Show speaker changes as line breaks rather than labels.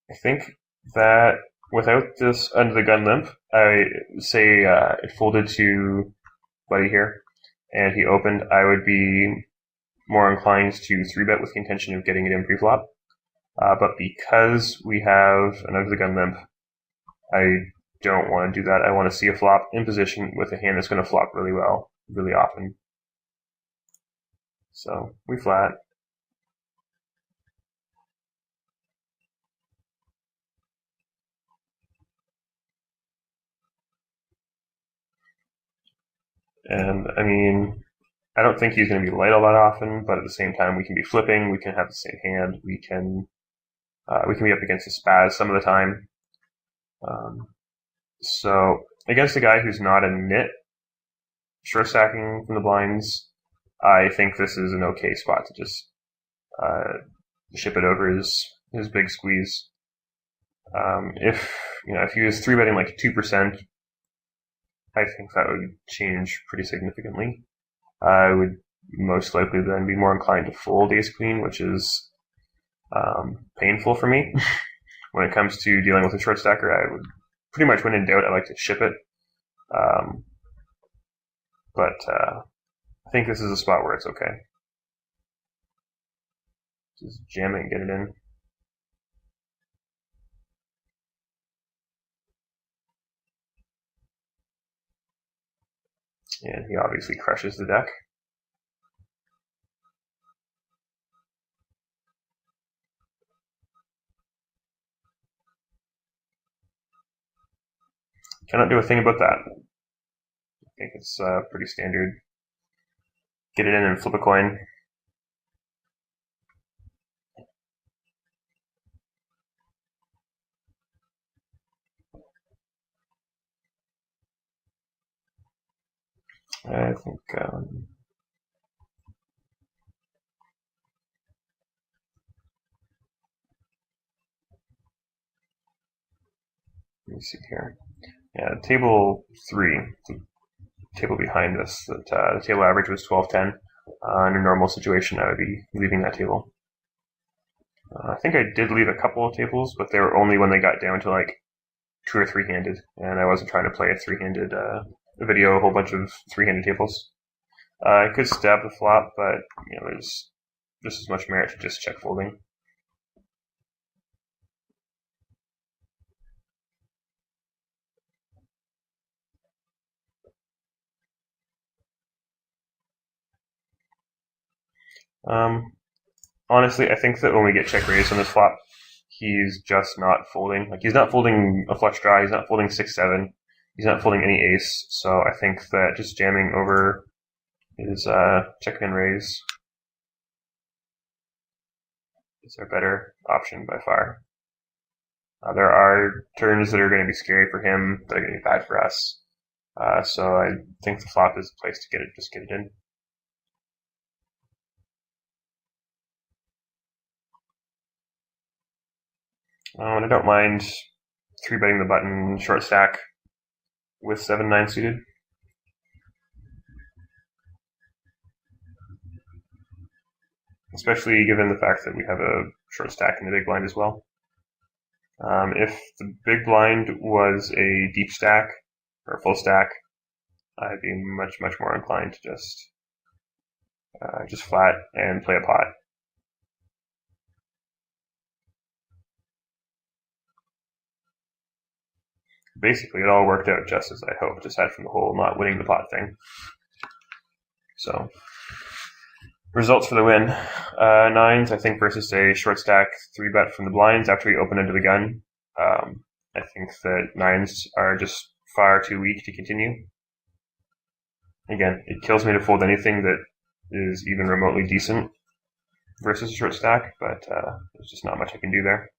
I think that without this under the gun limp, I say it folded to Buddy here, and he opened, I would be more inclined to 3-bet with the intention of getting it in pre-flop. But because we have an under the gun limp, I don't want to do that. I want to see a flop in position with a hand that's going to flop really well, really often. So we flat. And I mean, I don't think he's going to be light all that often, but at the same time, we can be flipping. We can have the same hand. We can be up against a spaz some of the time. So against a guy who's not a nit, short stacking from the blinds, I think this is an okay spot to just ship it over his big squeeze. If he was 3-betting like 2%, I think that would change pretty significantly. I would most likely then be more inclined to fold ace queen, which is painful for me. When it comes to dealing with a short stacker, I would pretty much, when in doubt, I like to ship it. But I think this is a spot where it's okay. Just jam it and get it in. And he obviously crushes the deck. Cannot do a thing about that. I think it's pretty standard. Get it in and flip a coin. I think let me see here. Yeah, table 3, the table behind us, that the table average was 12-10. In a normal situation, I would be leaving that table. I think I did leave a couple of tables, but they were only when they got down to like 2 or 3-handed, and I wasn't trying to play a 3-handed video, a whole bunch of 3-handed tables. I could stab the flop, but there's just as much merit to just check folding. Honestly, I think that when we get check raised on this flop, he's just not folding. Like, he's not folding a flush draw, he's not folding 6-7, he's not folding any ace, so I think that just jamming over is check and raise is our better option by far. There are turns that are going to be scary for him, that are going to be bad for us. So I think the flop is the place to just get it in. And I don't mind 3-betting the button short stack with 7-9 suited. Especially given the fact that we have a short stack in the big blind as well. If the big blind was a deep stack or a full stack, I'd be much more inclined to just flat and play a pot. Basically, it all worked out just as I hoped, aside from the whole not winning the pot thing. So, results for the win. 9s, I think, versus a short stack 3-bet from the blinds after we open into the gun. I think that 9s are just far too weak to continue. Again, it kills me to fold anything that is even remotely decent versus a short stack, but there's just not much I can do there.